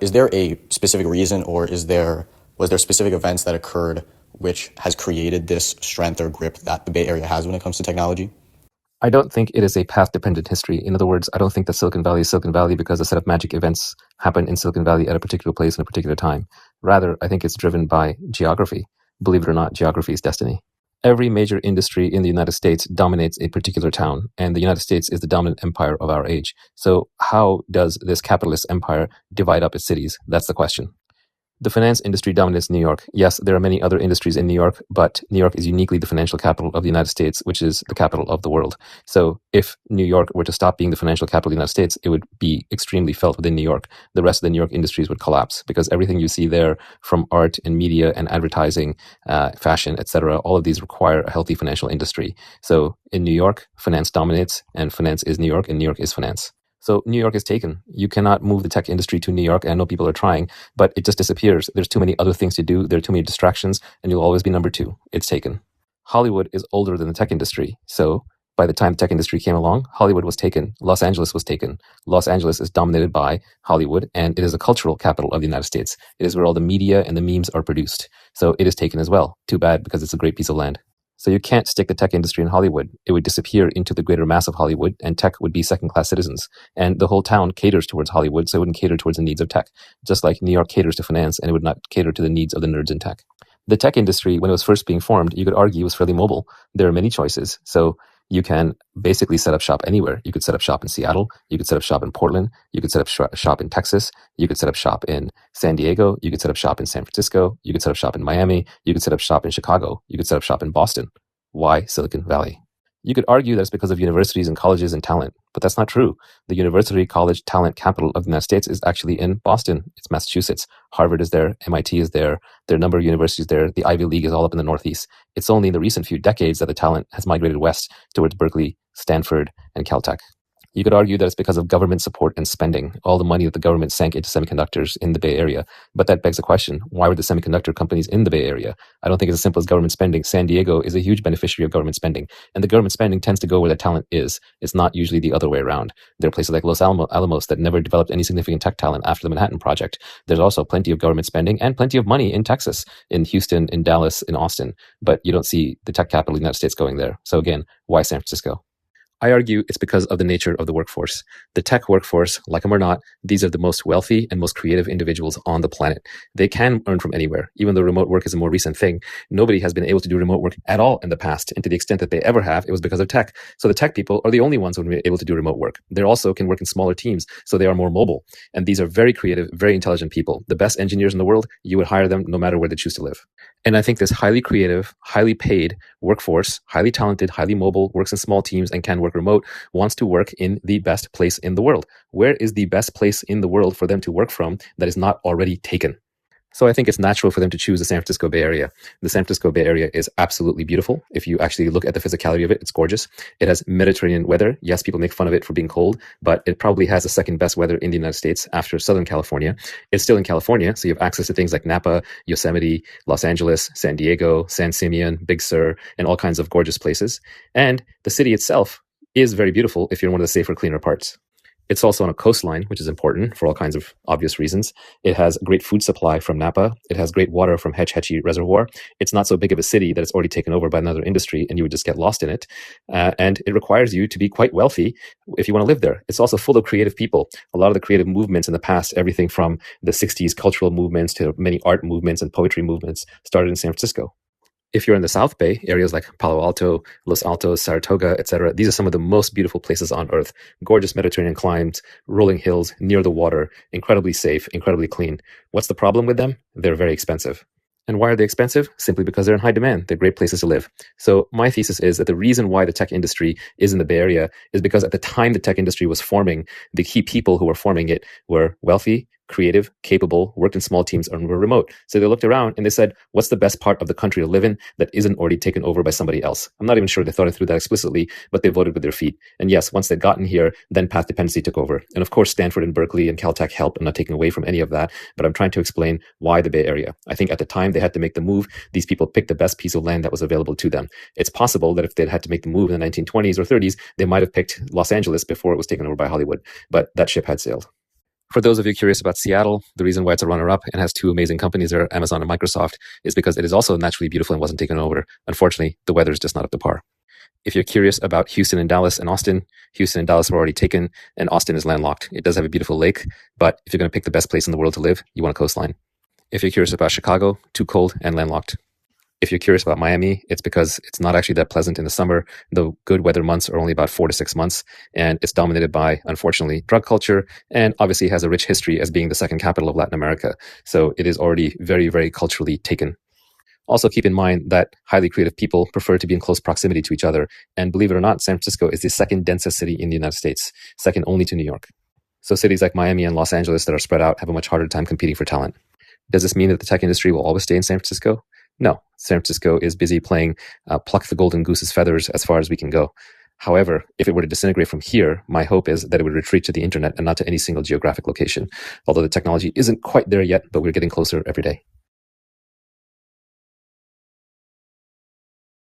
Is there a specific reason, or was there specific events that occurred which has created this strength or grip that the Bay Area has when it comes to technology? I don't think it is a path-dependent history. In other words, I don't think that Silicon Valley is Silicon Valley because a set of magic events happen in Silicon Valley at a particular place in a particular time. Rather, I think it's driven by geography. Believe it or not, geography is destiny. Every major industry in the United States dominates a particular town, and the United States is the dominant empire of our age. So how does this capitalist empire divide up its cities? That's the question. The finance industry dominates New York. Yes, there are many other industries in New York, but New York is uniquely the financial capital of the United States, which is the capital of the world. So if New York were to stop being the financial capital of the United States, it would be extremely felt within New York. The rest of the New York industries would collapse because everything you see there from art and media and advertising, fashion, etc., all of these require a healthy financial industry. So in New York, finance dominates, and finance is New York, and New York is finance. So New York is taken. You cannot move the tech industry to New York. And I know people are trying, but it just disappears. There's too many other things to do. There are too many distractions, and you'll always be number two. It's taken. Hollywood is older than the tech industry. So by the time the tech industry came along, Hollywood was taken. Los Angeles was taken. Los Angeles is dominated by Hollywood, and it is a cultural capital of the United States. It is where all the media and the memes are produced. So it is taken as well. Too bad, because it's a great piece of land. So you can't stick the tech industry in Hollywood. It would disappear into the greater mass of Hollywood, and tech would be second-class citizens. And the whole town caters towards Hollywood, so it wouldn't cater towards the needs of tech. Just like New York caters to finance, and it would not cater to the needs of the nerds in tech. The tech industry, when it was first being formed, you could argue was fairly mobile. There are many choices. So you can basically set up shop anywhere. You could set up shop in Seattle. You could set up shop in Portland. You could set up shop in Texas. You could set up shop in San Diego. You could set up shop in San Francisco. You could set up shop in Miami. You could set up shop in Chicago. You could set up shop in Boston. Why Silicon Valley? You could argue that it's because of universities and colleges and talent, but that's not true. The university, college, talent capital of the United States is actually in Boston. It's Massachusetts. Harvard is there. MIT is there. There are a number of universities there. The Ivy League is all up in the Northeast. It's only in the recent few decades that the talent has migrated west towards Berkeley, Stanford, and Caltech. You could argue that it's because of government support and spending, all the money that the government sank into semiconductors in the Bay Area. But that begs the question, why were the semiconductor companies in the Bay Area? I don't think it's as simple as government spending. San Diego is a huge beneficiary of government spending, and the government spending tends to go where the talent is. It's not usually the other way around. There are places like Los Alamos that never developed any significant tech talent after the Manhattan Project. There's also plenty of government spending and plenty of money in Texas, in Houston, in Dallas, in Austin, but you don't see the tech capital of the United States going there. So again, why San Francisco? I argue it's because of the nature of the workforce. The tech workforce, like them or not, these are the most wealthy and most creative individuals on the planet. They can earn from anywhere. Even though remote work is a more recent thing, nobody has been able to do remote work at all in the past. And to the extent that they ever have, it was because of tech. So the tech people are the only ones who are able to do remote work. They also can work in smaller teams, so they are more mobile. And these are very creative, very intelligent people. The best engineers in the world, you would hire them no matter where they choose to live. And I think this highly creative, highly paid workforce, highly talented, highly mobile, works in small teams and can work remote, wants to work in the best place in the world. Where is the best place in the world for them to work from that is not already taken? So I think it's natural for them to choose the San Francisco Bay Area. The San Francisco Bay Area is absolutely beautiful. If you actually look at the physicality of it, it's gorgeous. It has Mediterranean weather. Yes, people make fun of it for being cold, but it probably has the second best weather in the United States after Southern California. It's still in California, so you have access to things like Napa, Yosemite, Los Angeles, San Diego, San Simeon, Big Sur, and all kinds of gorgeous places. And the city itself is very beautiful if you're in one of the safer, cleaner parts. It's also on a coastline, which is important for all kinds of obvious reasons. It has great food supply from Napa. It has great water from Hetch Hetchy Reservoir. It's not so big of a city that it's already taken over by another industry and you would just get lost in it. And it requires you to be quite wealthy if you want to live there. It's also full of creative people. A lot of the creative movements in the past, everything from the 60s cultural movements to many art movements and poetry movements, started in San Francisco. If you're in the South Bay, areas like Palo Alto, Los Altos, Saratoga, etc., these are some of the most beautiful places on earth. Gorgeous Mediterranean climes, rolling hills, near the water, incredibly safe, incredibly clean. What's the problem with them? They're very expensive. And why are they expensive? Simply because they're in high demand. They're great places to live. So my thesis is that the reason why the tech industry is in the Bay Area is because at the time the tech industry was forming, the key people who were forming it were wealthy, creative, capable, worked in small teams, and were remote. So they looked around and they said, what's the best part of the country to live in that isn't already taken over by somebody else? I'm not even sure they thought it through that explicitly, but they voted with their feet. And yes, once they'd gotten here, then path dependency took over. And of course, Stanford and Berkeley and Caltech helped. I'm not taking away from any of that, but I'm trying to explain why the Bay Area. I think at the time they had to make the move, these people picked the best piece of land that was available to them. It's possible that if they'd had to make the move in the 1920s or 30s, they might have picked Los Angeles before it was taken over by Hollywood, but that ship had sailed. For those of you curious about Seattle, the reason why it's a runner-up and has two amazing companies there, Amazon and Microsoft, is because it is also naturally beautiful and wasn't taken over. Unfortunately, the weather is just not up to par. If you're curious about Houston and Dallas and Austin, Houston and Dallas were already taken, and Austin is landlocked. It does have a beautiful lake, but if you're going to pick the best place in the world to live, you want a coastline. If you're curious about Chicago, too cold and landlocked. If you're curious about Miami, it's because it's not actually that pleasant in the summer. The good weather months are only about 4 to 6 months, and it's dominated by, unfortunately, drug culture, and obviously has a rich history as being the second capital of Latin America. So it is already very, very culturally taken. Also keep in mind that highly creative people prefer to be in close proximity to each other. And believe it or not, San Francisco is the second densest city in the United States, second only to New York. So cities like Miami and Los Angeles that are spread out have a much harder time competing for talent. Does this mean that the tech industry will always stay in San Francisco? No. San Francisco is busy playing pluck the golden goose's feathers as far as we can go. However, if it were to disintegrate from here, my hope is that it would retreat to the internet and not to any single geographic location. Although the technology isn't quite there yet, but we're getting closer every day.